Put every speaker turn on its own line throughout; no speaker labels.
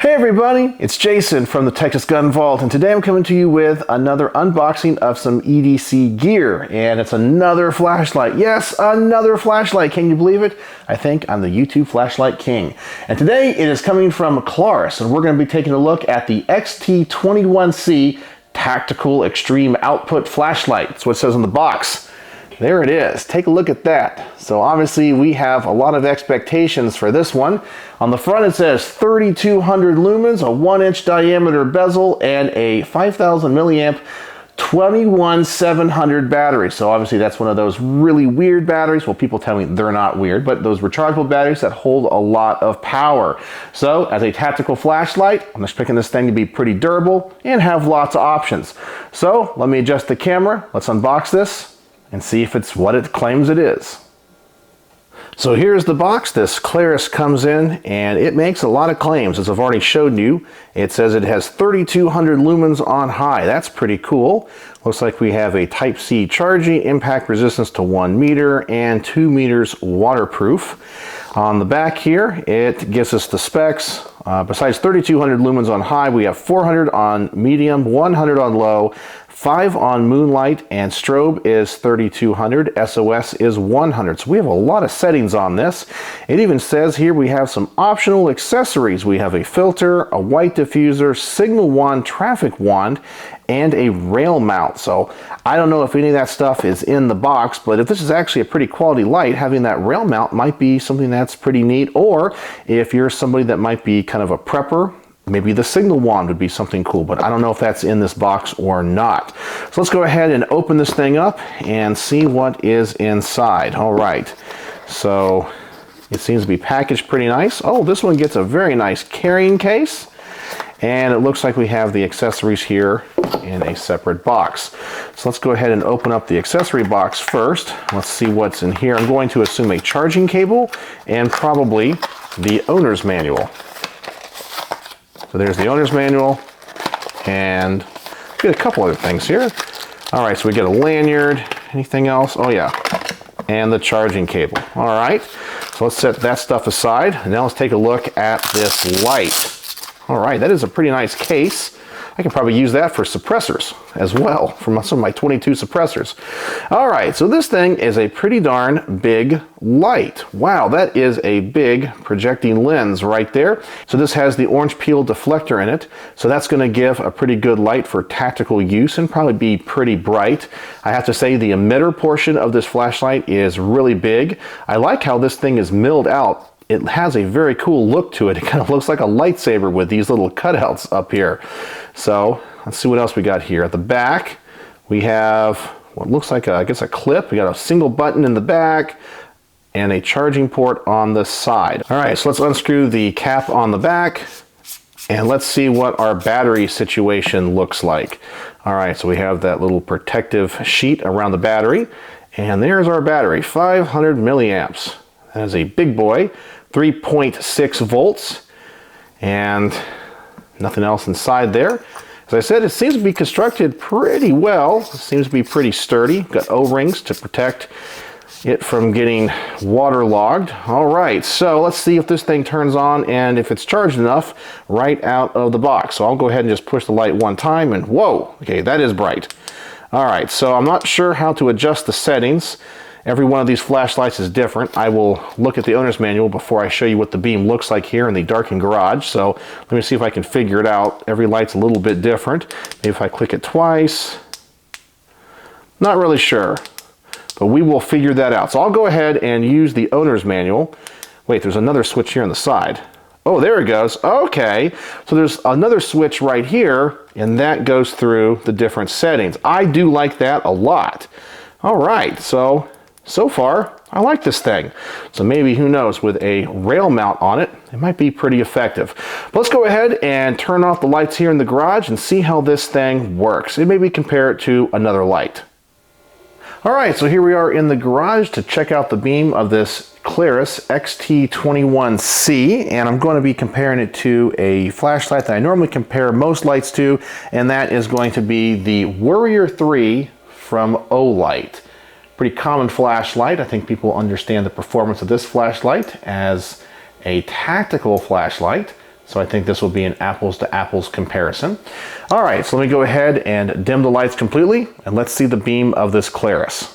Hey everybody, it's Jason from the Texas Gun Vault, and today I'm coming to you with another unboxing of some EDC gear, and it's another flashlight. Yes, another flashlight. Can you believe it? I think I'm the YouTube flashlight king. And today it is coming from Klarus, and we're going to be taking a look at the XT21C Tactical Extreme Output Flashlight. That's what it says on the box. There it is. Take a look at that. So obviously we have a lot of expectations for this one. On the front it says 3200 lumens, a 1-inch diameter bezel, and a 5000 milliamp 21700 battery. So obviously that's one of those really weird batteries. Well, people tell me they're not weird, but those rechargeable batteries that hold a lot of power. So as a tactical flashlight, I'm just picking this thing to be pretty durable and have lots of options. So let me adjust the camera. Let's unbox this and see if it's what it claims it is. So here's the box. This Klarus comes in and it makes a lot of claims, as I've already showed you. It says it has 3200 lumens on high. That's pretty cool. Looks like we have a Type-C charging, impact resistance to 1 meter, and 2 meters waterproof. On the back here, it gives us the specs. Besides 3200 lumens on high, we have 400 on medium, 100 on low, 5 on moonlight, and strobe is 3200, SOS is 100. So we have a lot of settings on this. It even says here we have some optional accessories. We have a filter, a white diffuser, signal wand, traffic wand, and a rail mount. So I don't know if any of that stuff is in the box, but if this is actually a pretty quality light, having that rail mount might be something that's pretty neat. Or if you're somebody that might be kind of a prepper, maybe the signal wand would be something cool, but I don't know if that's in this box or not. So let's go ahead and open this thing up and see what is inside. All right, so it seems to be packaged pretty nice. Oh, this one gets a very nice carrying case, and it looks like we have the accessories here in a separate box. So let's go ahead and open up the accessory box first. Let's see what's in here. I'm going to assume a charging cable and probably the owner's manual. So there's the owner's manual, and we get a couple other things here. All right, so we get a lanyard. Anything else? Oh yeah, and the charging cable. All right, so let's set that stuff aside, and now let's take a look at this light. All right, that is a pretty nice case. I can probably use that for suppressors as well, for some of my 22 suppressors. All right, so this thing is a pretty darn big light. Wow, that is a big projecting lens right there. So this has the orange peel deflector in it. So that's gonna give a pretty good light for tactical use and probably be pretty bright. I have to say the emitter portion of this flashlight is really big. I like how this thing is milled out. It has a very cool look to it. It kind of looks like a lightsaber with these little cutouts up here. So let's see what else we got here. At the back, we have what looks like I guess a clip. We got a single button in the back and a charging port on the side. All right, so let's unscrew the cap on the back and let's see what our battery situation looks like. All right, so we have that little protective sheet around the battery, and there's our battery, 500 milliamps. That is a big boy. 3.6 volts, and nothing else inside there. As I said, it seems to be constructed pretty well. It seems to be pretty sturdy. Got O-rings to protect it from getting waterlogged. All right, so let's see if this thing turns on and if it's charged enough right out of the box. So I'll go ahead and just push the light one time, and whoa, okay, that is bright. All right, so I'm not sure how to adjust the settings. Every one of these flashlights is different. I will look at the owner's manual before I show you what the beam looks like here in the darkened garage. So let me see if I can figure it out. Every light's a little bit different. Maybe if I click it twice. Not really sure, but we will figure that out. So I'll go ahead and use the owner's manual. Wait, there's another switch here on the side. Oh, there it goes. Okay, so there's another switch right here, and that goes through the different settings. I do like that a lot. All right, so far, I like this thing. So maybe, who knows, with a rail mount on it, it might be pretty effective. But let's go ahead and turn off the lights here in the garage and see how this thing works. And maybe compare it to another light. All right, so here we are in the garage to check out the beam of this Klarus XT21C, and I'm going to be comparing it to a flashlight that I normally compare most lights to, and that is going to be the Warrior 3 from Olight. Pretty common flashlight. I think people understand the performance of this flashlight as a tactical flashlight. So I think this will be an apples to apples comparison. All right, so let me go ahead and dim the lights completely, and let's see the beam of this Klarus.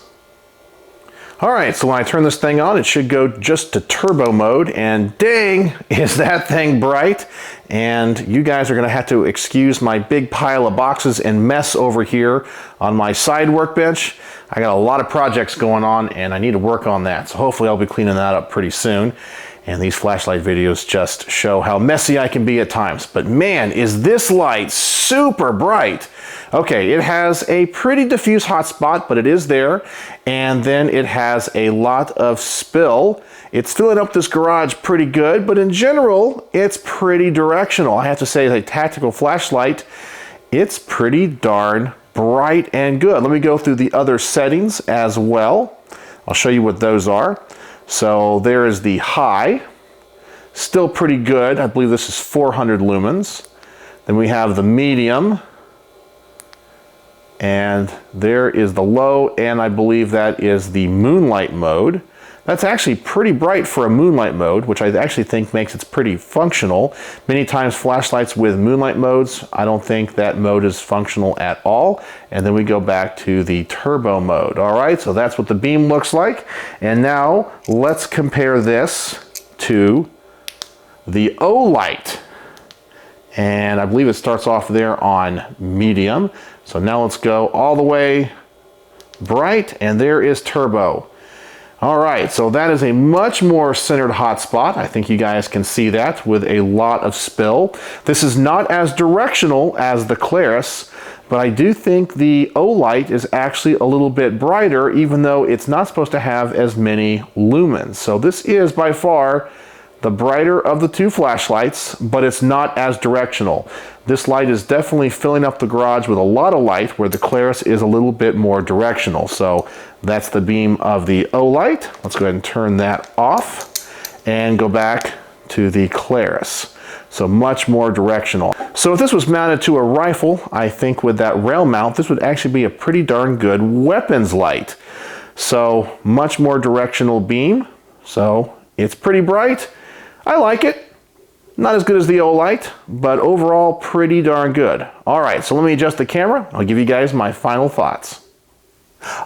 All right, so when I turn this thing on, it should go just to turbo mode, and dang, is that thing bright. And you guys are gonna have to excuse my big pile of boxes and mess over here on my side workbench. I got a lot of projects going on and I need to work on that. So hopefully I'll be cleaning that up pretty soon. And these flashlight videos just show how messy I can be at times. But man, is this light super bright. Okay, it has a pretty diffuse hotspot, but it is there. And then it has a lot of spill. It's filling up this garage pretty good, but in general, it's pretty directional. I have to say, as a tactical flashlight, it's pretty darn bright and good. Let me go through the other settings as well. I'll show you what those are. So there is the high, still pretty good. I believe this is 400 lumens. Then we have the medium, and there is the low, and I believe that is the moonlight mode. That's actually pretty bright for a moonlight mode, which I actually think makes it pretty functional. Many times flashlights with moonlight modes, I don't think that mode is functional at all. And then we go back to the turbo mode. All right, so that's what the beam looks like. And now let's compare this to the O-Light. And I believe it starts off there on medium. So now let's go all the way bright, and there is turbo. All right, so that is a much more centered hotspot. I think you guys can see that with a lot of spill. This is not as directional as the Klarus, but I do think the O-Light is actually a little bit brighter, even though it's not supposed to have as many lumens. So this is by far the brighter of the two flashlights, but it's not as directional. This light is definitely filling up the garage with a lot of light, where the Klarus is a little bit more directional. So that's the beam of the O-Light. Let's go ahead and turn that off and go back to the Klarus. So much more directional. So if this was mounted to a rifle, I think with that rail mount, this would actually be a pretty darn good weapons light. So much more directional beam. So it's pretty bright. I like it. Not as good as the O-Light, but overall pretty darn good. All right, so let me adjust the camera. I'll give you guys my final thoughts.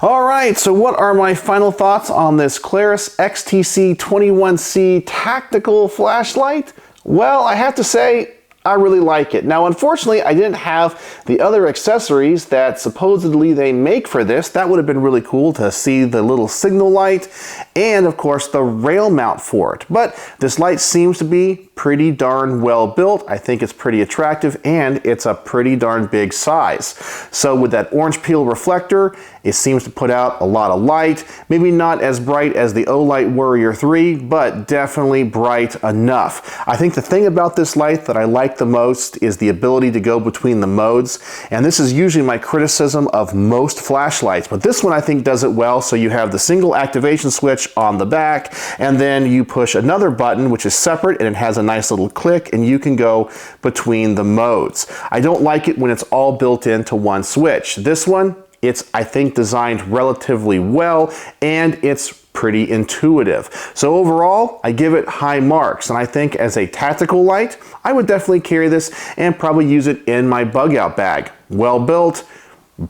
All right, so what are my final thoughts on this Klarus XT21C tactical flashlight? Well, I have to say, I really like it. Now, unfortunately, I didn't have the other accessories that supposedly they make for this. That would have been really cool to see the little signal light and, of course, the rail mount for it. But this light seems to be pretty darn well built. I think it's pretty attractive, and it's a pretty darn big size. So with that orange peel reflector, it seems to put out a lot of light. Maybe not as bright as the O-Light Warrior 3, but definitely bright enough. I think the thing about this light that I like the most is the ability to go between the modes. And this is usually my criticism of most flashlights, but this one I think does it well. So you have the single activation switch on the back, and then you push another button, which is separate, and it has a nice little click, and you can go between the modes. I don't like it when it's all built into one switch. This one, it's, I think, designed relatively well, and it's pretty intuitive. So overall, I give it high marks, and I think as a tactical light, I would definitely carry this and probably use it in my bug out bag. Well built,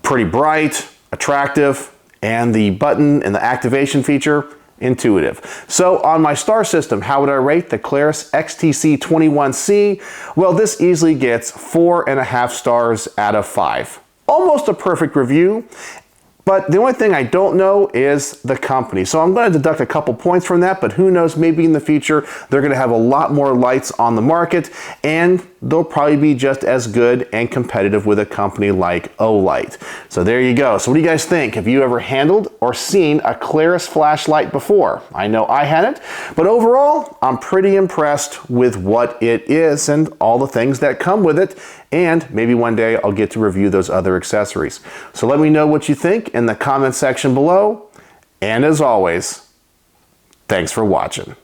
pretty bright, attractive, and the button and the activation feature, intuitive. So on my star system, how would I rate the Klarus XTC21C? Well, this easily gets 4.5 stars out of 5. Almost a perfect review. But the only thing I don't know is the company. So I'm going to deduct a couple points from that, but who knows, maybe in the future they're going to have a lot more lights on the market, and they'll probably be just as good and competitive with a company like O-Light. So there you go. So what do you guys think? Have you ever handled or seen a Klarus flashlight before? I know I hadn't, but overall, I'm pretty impressed with what it is and all the things that come with it. And maybe one day I'll get to review those other accessories. So let me know what you think in the comment section below. And as always, thanks for watching.